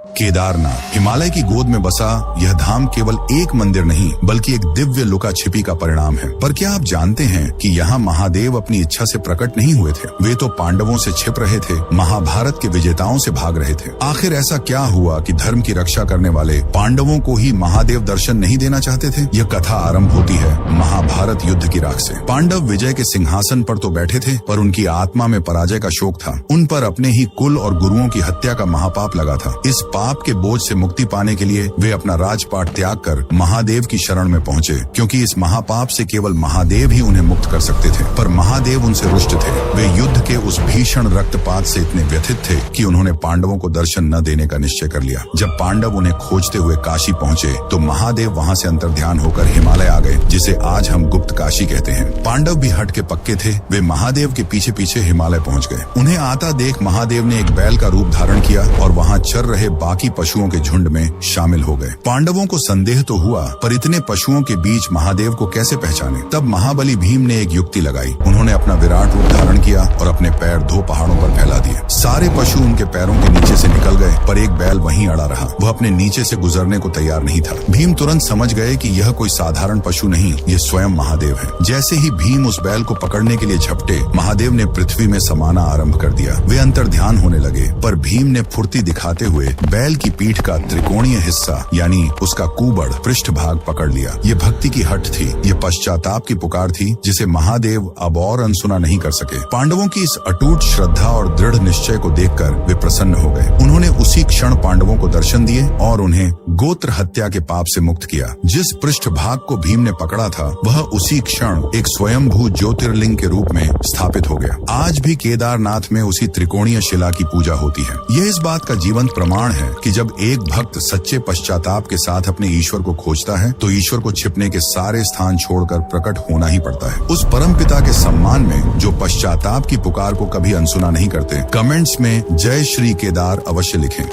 केदारनाथ हिमालय की गोद में बसा यह धाम केवल एक मंदिर नहीं बल्कि एक दिव्य लुका छिपी का परिणाम है। पर क्या आप जानते हैं कि यहाँ महादेव अपनी इच्छा से प्रकट नहीं हुए थे? वे तो पांडवों से छिप रहे थे, महाभारत के विजेताओं से भाग रहे थे। आखिर ऐसा क्या हुआ कि धर्म की रक्षा करने वाले पांडवों को ही महादेव दर्शन नहीं देना चाहते थे? यह कथा आरंभ होती है महाभारत युद्ध की राख से। पांडव विजय के सिंहासन पर तो बैठे थे, पर उनकी आत्मा में पराजय का शोक था। उन पर अपने ही कुल और गुरुओं की हत्या का महापाप लगा था। इस पाप के बोझ से मुक्ति पाने के लिए वे अपना राजपाट त्याग कर महादेव की शरण में पहुंचे, क्योंकि इस महापाप से केवल महादेव ही उन्हें मुक्त कर सकते थे। पर महादेव उनसे रुष्ट थे। वे युद्ध के उस भीषण रक्तपात से इतने व्यथित थे कि उन्होंने पांडवों को दर्शन न देने का निश्चय कर लिया। जब पांडव उन्हें खोजते हुए काशी पहुंचे तो महादेव वहां से अंतर्ध्यान होकर हिमालय आ गए, जिसे आज हम गुप्त काशी कहते हैं। पांडव भी हट के पक्के थे। वे महादेव के पीछे पीछे हिमालय पहुंच गए। उन्हें आता देख महादेव ने एक बैल का रूप धारण किया और वहां चर रहे बाकी पशुओं के झुंड में शामिल हो गए। पांडवों को संदेह तो हुआ, पर इतने पशुओं के बीच महादेव को कैसे पहचाने? तब महाबली भीम ने एक युक्ति लगाई। उन्होंने अपना विराट रूप धारण किया और अपने पैर 2 पहाड़ों पर फैला दिए। सारे पशु उनके पैरों के नीचे से निकल गए, पर एक बैल वहीं अड़ा रहा। वह अपने नीचे से गुजरने को तैयार नहीं था। भीम तुरंत समझ गए कि यह कोई साधारण पशु नहीं, ये स्वयं महादेव है। जैसे ही भीम उस बैल को पकड़ने के लिए झपटे, महादेव ने पृथ्वी में समाना आरंभ कर दिया। वे अंतर्ध्यान होने लगे, पर भीम ने फुर्ती दिखाते हुए बैल की पीठ का त्रिकोणीय हिस्सा यानी उसका कुबड़ पृष्ठभाग पकड़ लिया। ये भक्ति की हट थी, ये पश्चाताप की पुकार थी, जिसे महादेव अब और अनसुना नहीं कर सके। पांडवों की इस अटूट श्रद्धा और दृढ़ निश्चय को देखकर वे प्रसन्न हो गए। उन्होंने उसी क्षण पांडवों को दर्शन दिए और उन्हें गोत्र हत्या के पाप से मुक्त किया। जिस पृष्ठभाग को भीम ने पकड़ा था, वह उसी क्षण एक स्वयंभू ज्योतिर्लिंग के रूप में स्थापित हो गया। आज भी केदारनाथ में उसी त्रिकोणीय शिला की पूजा होती है। यह इस बात का जीवंत प्रमाण है कि जब एक भक्त सच्चे पश्चाताप के साथ अपने ईश्वर को खोजता है, तो ईश्वर को छिपने के सारे स्थान छोड़कर प्रकट होना ही पड़ता है। उस परम पिता के सम्मान में जो पश्चाताप की पुकार को कभी अनसुना नहीं करते, कमेंट्स में जय श्री केदार अवश्य लिखें।